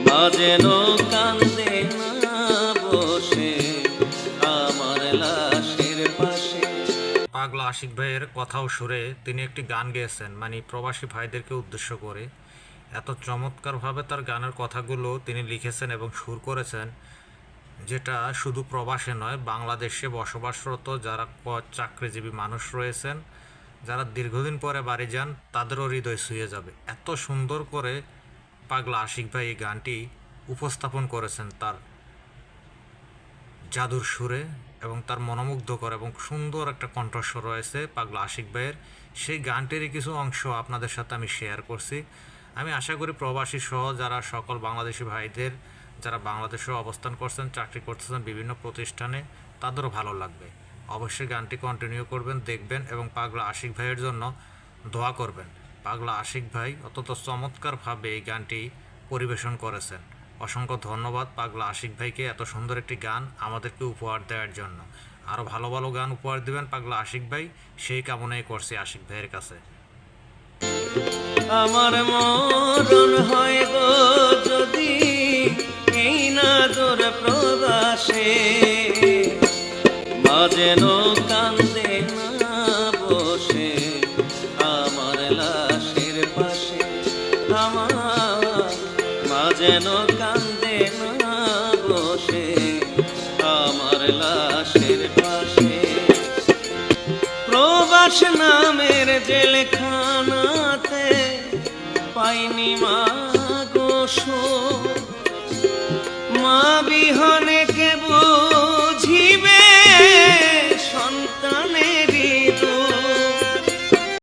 মা যেন কান্দে না বসে আমার লাশের পাশে। পাগলা আশিক ভাইয়ের কথা ও সুরে তিনি একটি গান গেয়েছেন, মানে প্রবাসী ভাইদেরকে উদ্দেশ্য করে। এত চমৎকারভাবে তার গানের কথাগুলো তিনি লিখেছেন এবং সুর করেছেন, যেটা শুধু প্রবাসে নয়, বাংলাদেশে বসবাসরত যারা চাকরিজীবী মানুষ রয়েছেন, যারা দীর্ঘদিন পরে বাড়ি যান, তাদেরও হৃদয় ছুঁয়ে যাবে। এত সুন্দর করে পাগলা আশিক ভাই এই গানটি উপস্থাপন করেছেন তার জাদুর সুরে, এবং তার মনোমুগ্ধকর এবং সুন্দর একটা কণ্ঠস্বর রয়েছে পাগলা আশিক ভাইয়ের। সেই গানটিরই কিছু অংশ আপনাদের সাথে আমি শেয়ার করছি। আমি আশা করি প্রবাসী সহ যারা সকল বাংলাদেশি ভাইদের যারা বাংলাদেশে অবস্থান করছেন, চাকরি করতেছেন বিভিন্ন প্রতিষ্ঠানে, তাদেরও ভালো লাগবে। অবশ্যই গানটি কন্টিনিউ করবেন, দেখবেন এবং পাগলা আশিক ভাইয়ের জন্য দোয়া করবেন। পাগলা আশিক ভাই অত্যন্ত চমৎকারভাবে এই গানটি পরিবেশন করেছেন। অসংখ্য ধন্যবাদ পাগলা আশিক ভাইকে এত সুন্দর একটি গান আমাদেরকে উপহার দেওয়ার জন্য। আরও ভালো ভালো গান উপহার দেবেন পাগলা আশিক ভাই, সেই কামনাই করছি আশিক ভাইয়ের কাছে। আমার মরণ হয় গো যদি এই না তোর প্রবাসে, মা যেন কান্দে না বসে আমার লাশের পাশে। আমার মা যেন কান্দে না বসে আমার লাশের পাশে। প্রবাস নামের জেলখানাতে পাইনি মা গো